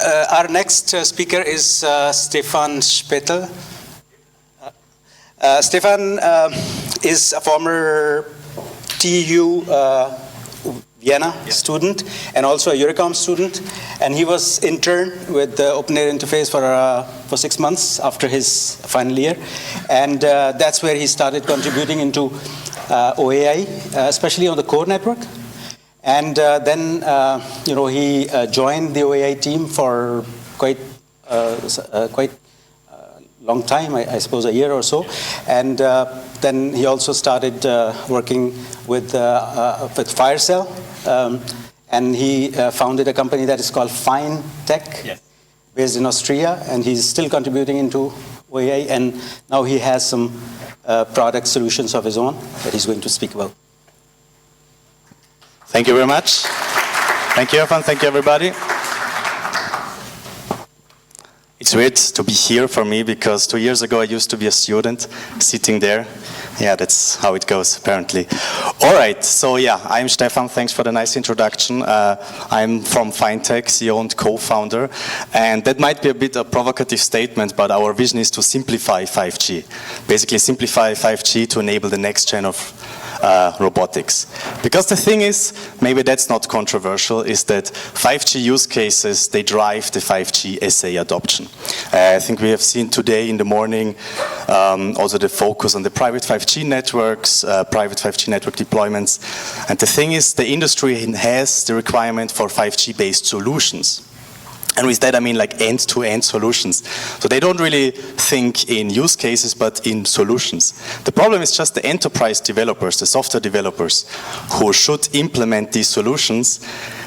Our next speaker is Stefan Spettel. Stefan is a former TU Vienna student and also a Eurocom student, and he was intern with the OpenAirInterface for 6 months after his final year, and that's where he started contributing into OAI, especially on the core network. And then, he joined the OAI team for quite long time, I suppose a year or so. And then he also started working with Firecell. And he founded a company that is called Phine.tech, yes, based in Austria. And he's still contributing into OAI. And now he has some product solutions of his own that he's going to speak about. Thank you very much. Thank you, Stefan. Thank you, everybody. It's weird to be here for me because 2 years ago I used to be a student sitting there. Yeah, that's how it goes, apparently. All right, so yeah, I'm Stefan. Thanks for the nice introduction. I'm from Phine.tech, CEO and co-founder. And that might be a bit a provocative statement, but our vision is to simplify 5G. Basically, simplify 5G to enable the next gen of robotics. Because the thing is, maybe that's not controversial, is that 5G use cases, they drive the 5G SA adoption. I think we have seen today in the morning also the focus on the private 5G networks, private 5G network deployments. And the thing is, the industry has the requirement for 5G-based solutions. And with that, I mean like end-to-end solutions. So they don't really think in use cases, but in solutions. The problem is just the enterprise developers, the software developers, who should implement these solutions.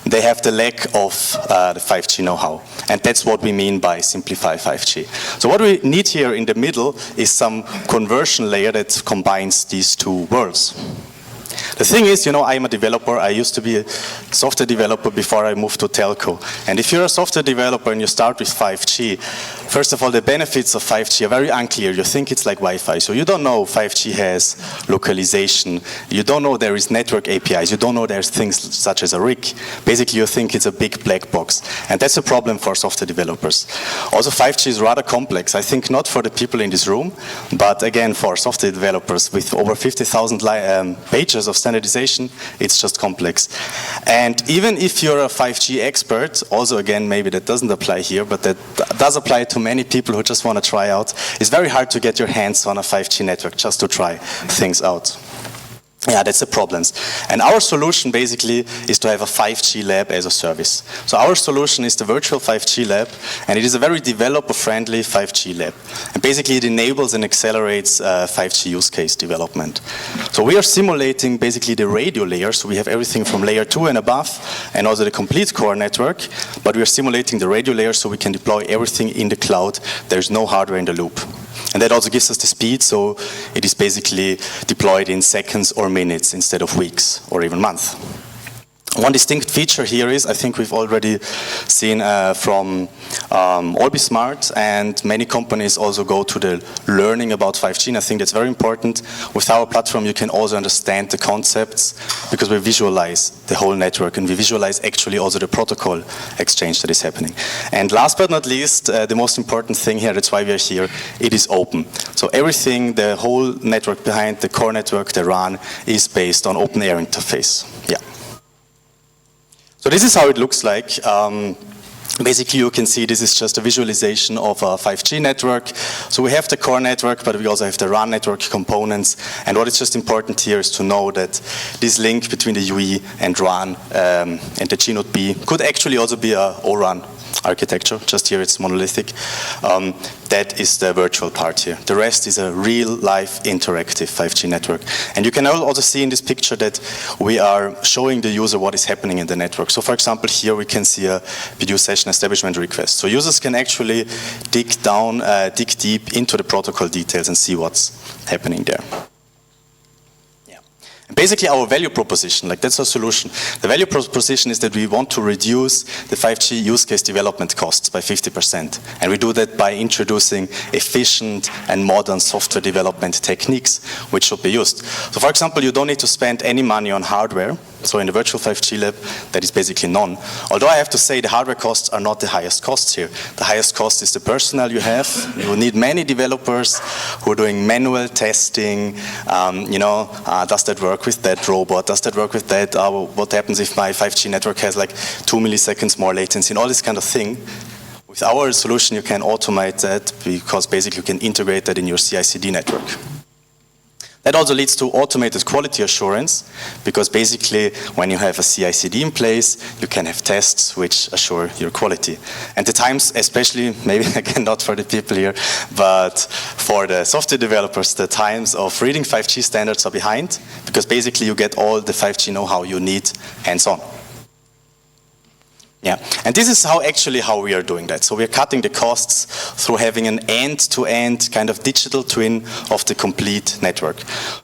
They have the lack of the 5G know-how. And that's what we mean by simplify 5G. So what we need here in the middle is some conversion layer that combines these two worlds. The thing is, I'm a developer. I used to be a software developer before I moved to telco. And if you're a software developer and you start with 5G, first of all, the benefits of 5G are very unclear. You think it's like Wi-Fi. So you don't know 5G has localization. You don't know there is network APIs. You don't know there's things such as a RIC. Basically, you think it's a big black box. And that's a problem for software developers. Also, 5G is rather complex. I think not for the people in this room, but again, for software developers with over 50,000 pages of standardization, it's just complex. And even if you're a 5G expert, also again, maybe that doesn't apply here, but that does apply to many people who just want to try out, it's very hard to get your hands on a 5G network just to try things out. Yeah, that's the problems. And our solution basically is to have a 5G lab as a service. So our solution is the virtual 5G lab, and it is a very developer-friendly 5G lab. And basically it enables and accelerates 5G use case development. So we are simulating basically the radio layer, so we have everything from layer 2 and above, and also the complete core network, but we are simulating the radio layer so we can deploy everything in the cloud. There's no hardware in the loop. And that also gives us the speed, so it is basically deployed in seconds or minutes instead of weeks or even months. One distinct feature here is, I think we've already seen from Olby Smart, and many companies also go to the learning about 5G, and I think that's very important. With our platform, you can also understand the concepts because we visualize the whole network, and we visualize actually also the protocol exchange that is happening. And last but not least, the most important thing here, that's why we are here, it is open. So everything, the whole network behind the core network, the RAN, is based on OpenAirInterface. Yeah. So this is how it looks like. Basically, you can see this is just a visualization of a 5G network. So we have the core network, but we also have the RAN network components. And what is just important here is to know that this link between the UE and RAN and the G node B could actually also be a ORAN architecture. Just here it's monolithic. That is the virtual part here. The rest is a real-life interactive 5G network. And you can also see in this picture that we are showing the user what is happening in the network. So for example, here we can see a video session establishment request. So users can actually dig deep into the protocol details and see what's happening there. Basically our value proposition, like that's our solution. The value proposition is that we want to reduce the 5G use case development costs by 50%. And we do that by introducing efficient and modern software development techniques which should be used. So for example, you don't need to spend any money on hardware. So in the virtual 5G lab, that is basically none. Although I have to say the hardware costs are not the highest costs here. The highest cost is the personnel you have. You need many developers who are doing manual testing. Does that work with that robot? Does that work with that? What happens if my 5G network has like 2 milliseconds more latency and all this kind of thing? With our solution, you can automate that because basically you can integrate that in your CI/CD network. That also leads to automated quality assurance, because basically when you have a CI/CD in place, you can have tests which assure your quality. And the times, especially, maybe again not for the people here, but for the software developers, the times of reading 5G standards are behind, because basically you get all the 5G know-how you need hands-on. Yeah, and this is how we are doing that. So we are cutting the costs through having an end-to-end kind of digital twin of the complete network.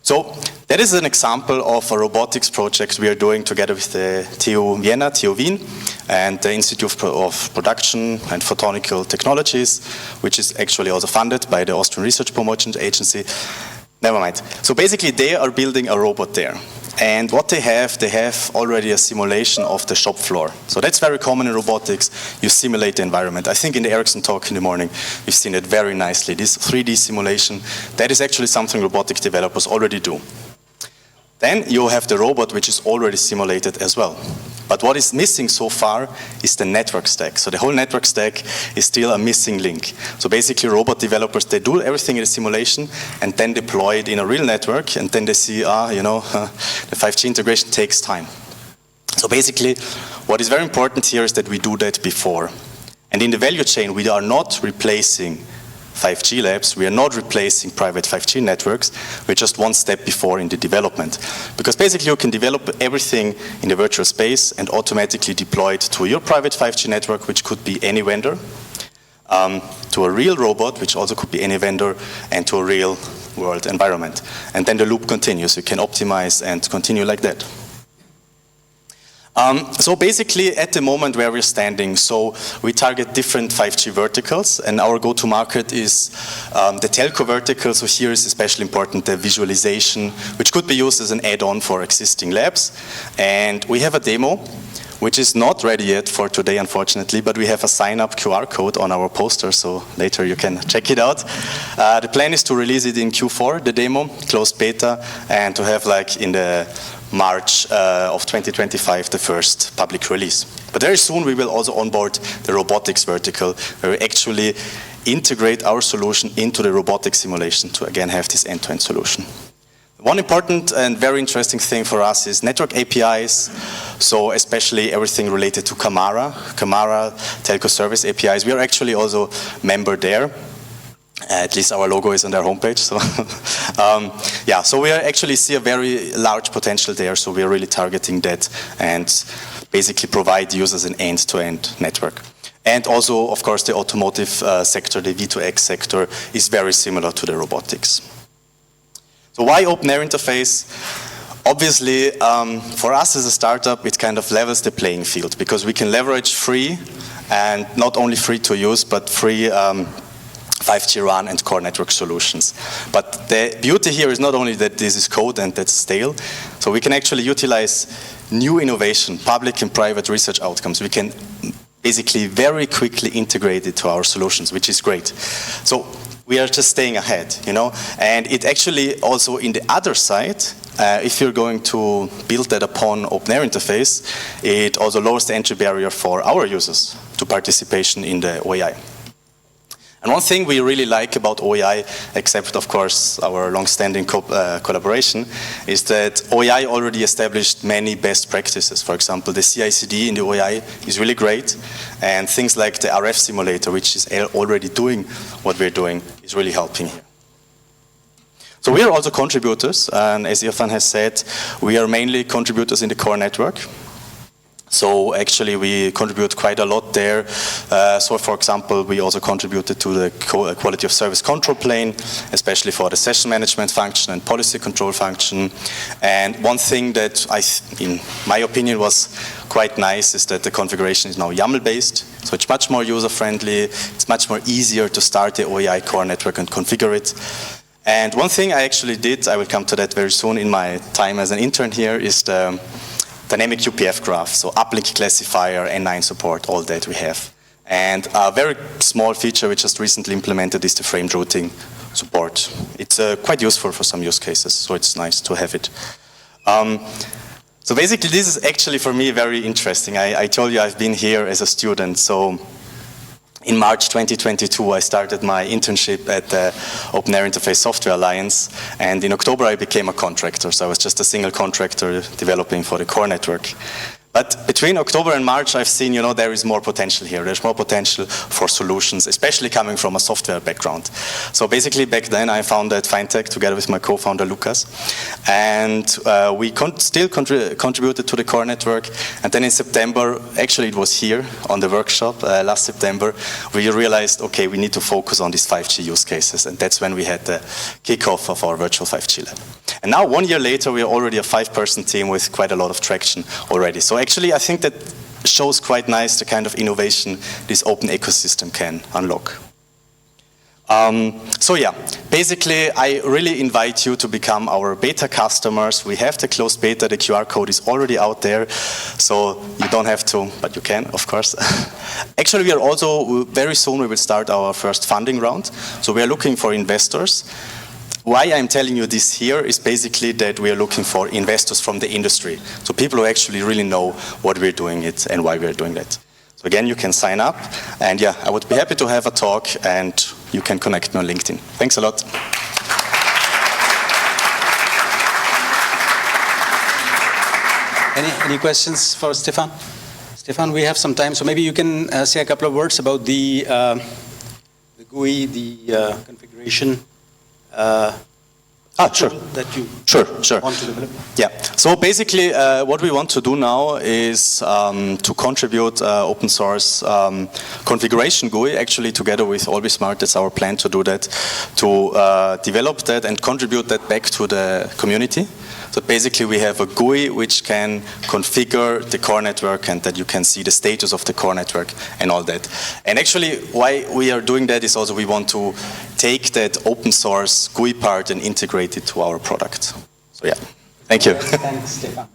So that is an example of a robotics project we are doing together with the TU Vienna, TU Wien, and the Institute of Production and Photonical Technologies, which is actually also funded by the Austrian Research Promotion Agency. Never mind. So basically they are building a robot there. And what they have already a simulation of the shop floor. So that's very common in robotics. You simulate the environment. I think in the Ericsson talk in the morning, we've seen it very nicely. This 3D simulation, that is actually something robotics developers already do. Then you have the robot, which is already simulated as well. But what is missing so far is the network stack. So the whole network stack is still a missing link. So basically robot developers, they do everything in the simulation and then deploy it in a real network, and then they see, the 5G integration takes time. So basically what is very important here is that we do that before. And in the value chain, we are not replacing 5G labs, we are not replacing private 5G networks, we're just one step before in the development. Because basically you can develop everything in the virtual space and automatically deploy it to your private 5G network, which could be any vendor, to a real robot, which also could be any vendor, and to a real world environment. And then the loop continues, you can optimize and continue like that. So basically at the moment where we're standing, so we target different 5G verticals, and our go-to-market is the telco vertical. So here is especially important the visualization, which could be used as an add-on for existing labs. And we have a demo, which is not ready yet for today, unfortunately, but we have a sign-up QR code on our poster, so later you can check it out. The plan is to release it in Q4, the demo, closed beta, and to have like in the March of 2025 the first public release. But very soon we will also onboard the robotics vertical, where we actually integrate our solution into the robotics simulation to again have this end-to-end solution. One important and very interesting thing for us is network APIs, so especially everything related to Camara Telco Service APIs. We are actually also member there. At least our logo is on their homepage. So, so we actually see a very large potential there. So we are really targeting that and basically provide users an end-to-end network. And also, of course, the automotive sector, the V2X sector, is very similar to the robotics. So why OpenAirInterface? Obviously, for us as a startup, it kind of levels the playing field, because we can leverage free, and not only free to use, but free 5G RAN and core network solutions. But the beauty here is not only that this is code and that's stale, so we can actually utilize new innovation, public and private research outcomes. We can basically very quickly integrate it to our solutions, which is great. So we are just staying ahead, and it actually also in the other side, if you're going to build that upon OpenAirInterface, it also lowers the entry barrier for our users to participation in the OAI. And one thing we really like about OAI, except of course our long-standing collaboration, is that OAI already established many best practices. For example, the CI/CD in the OAI is really great, and things like the RF simulator, which is already doing what we're doing, is really helping here. So we are also contributors, and as Stefan has said, we are mainly contributors in the core network. So actually we contribute quite a lot there. So for example, we also contributed to the quality of service control plane, especially for the session management function and policy control function. And one thing that in my opinion was quite nice is that the configuration is now YAML based. So it's much more user friendly. It's much more easier to start the OAI core network and configure it. And one thing I actually did, I will come to that very soon in my time as an intern here, is the dynamic UPF graph, so uplink classifier, N9 support, all that we have. And a very small feature we just recently implemented is the framed routing support. It's quite useful for some use cases, so it's nice to have it. So basically this is actually for me very interesting. I told you I've been here as a student, so in March 2022 I started my internship at the OpenAirInterface Software Alliance, and in October I became a contractor, so I was just a single contractor developing for the core network. But between October and March, I've seen, there is more potential here. There's more potential for solutions, especially coming from a software background. So basically, back then, I founded Phine.tech together with my co-founder, Lucas. And we still contributed to the core network. And then in September, actually it was here on the workshop last September, we realized, okay, we need to focus on these 5G use cases. And that's when we had the kickoff of our virtual 5G lab. And now, 1 year later, we are already a 5-person team with quite a lot of traction already. So actually, I think that shows quite nice the kind of innovation this open ecosystem can unlock. So yeah, basically, I really invite you to become our beta customers. We have the closed beta, the QR code is already out there, so you don't have to, but you can, of course. Actually, we are also, very soon we will start our first funding round. So we are looking for investors. Why I'm telling you this here is basically that we are looking for investors from the industry. So people who actually really know what we're doing it and why we're doing that. So again, you can sign up, and yeah, I would be happy to have a talk, and you can connect me on LinkedIn. Thanks a lot. Any questions for Stefan? Stefan, we have some time, so maybe you can say a couple of words about the GUI, the configuration. Sure. That you sure. want to develop? Yeah. So basically, what we want to do now is to contribute open source configuration GUI, actually together with AllBeSmart. That's our plan to do that, to develop that and contribute that back to the community. So basically, we have a GUI which can configure the core network, and that you can see the status of the core network and all that. And actually, why we are doing that is also we want to take that open source GUI part and integrate it to our product. So yeah, thank you. Thanks, Stefan.